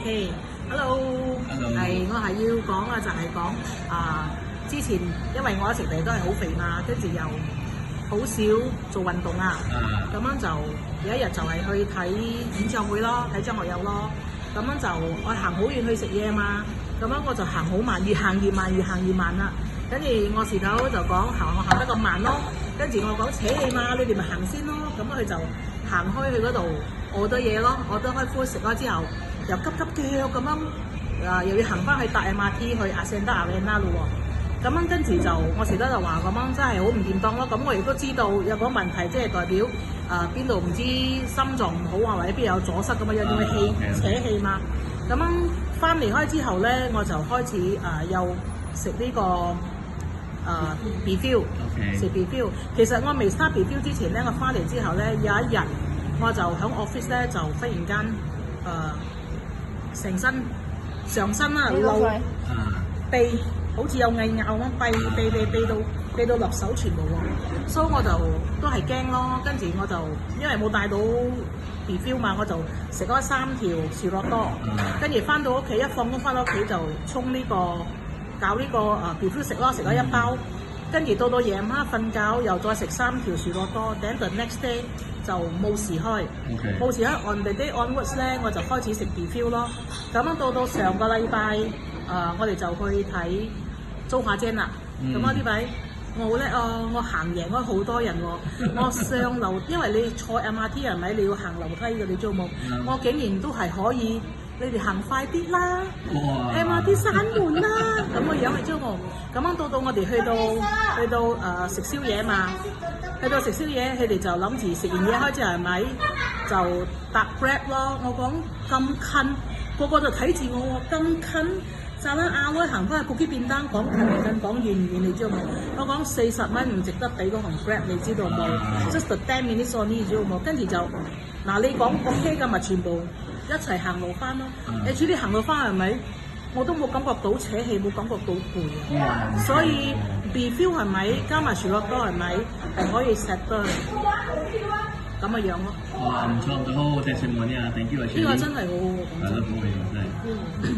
OK，Hello，係我係要講啊，就係講之前因為我一直嚟都係好肥嘛，跟住又好少做運動啊，咁樣就有一日就係去睇演唱會咯，睇張學友咯，咁樣就我行好遠去食嘢嘛，咁樣我就行好慢，越行越慢，越行越慢啦。跟住我時頭就講我行得咁慢咯，跟住我講扯氣嘛，你哋咪行先咯，咁佢就行開去嗰度餓多嘢咯，我都開夫食咗之後，又急急腳咁樣又要行翻去搭 MRT 去Ascenda Arena 咯喎，咁樣跟住就我時頭就話咁樣真係好唔掂當咯，咁我亦都知道有個問題，即係代表邊度唔知心臟唔好啊，或者邊有阻塞咁啊，有啲氣扯氣嘛，咁樣翻離開之後咧，我就開始又食呢個Beefeal，食 Beefeal。其實我未 start Beefeal 之前咧，我翻嚟之後咧，有一日我就喺 office 咧就忽然間成身上身啦，漏鼻好似有蟻咬咁，鼻到落手全部喎，所以我就都係驚咯。跟住我就因為冇帶到 Beefeal 嘛，我就食咗3條樹樂多，跟住翻到屋企一放工翻到屋企就沖呢個。搞呢個Beefeal食咯，食咗1包，跟住到夜晚瞓覺又再食3條樹樂多，等到 next day 就冇事開，冇事開 on the day onwards 咧，我就開始食 Beefeal咯。咁樣到上個禮拜我哋就去睇租下姐啦。咁呢位我好叻啊！我行贏咗好多人喎。我上樓，因為你坐 MRT 係咪你要行樓梯嘅，你知冇？我竟然都係可以。你哋行快啲啦 ，MRT 閂門啦，咁個樣你知冇？咁樣到我哋去到食宵夜嘛，去到食宵夜，佢哋就諗住食完嘢開之後係咪就搭 Grab 咯？我講咁近，個個就睇住我喎，咁近，就啦亞威行翻去布基便當，講近講遠唔遠你知冇？我講40蚊唔值得俾嗰行 Grab， 你知道冇？Just the 10 minutes only，你知道冇？跟住就你講 OK 㗎嘛，全部。一齊行路翻咯，你知啲行路翻係咪？我都冇感覺到扯氣，冇感覺到攰啊。所以 Beefeal 係咪加埋樹樂多係咪係可以錫得咁嘅樣咯？哇，唔錯，好好謝謝我呢，thank you 啊！呢個真係好好嘅，係咯，好嘅，真係。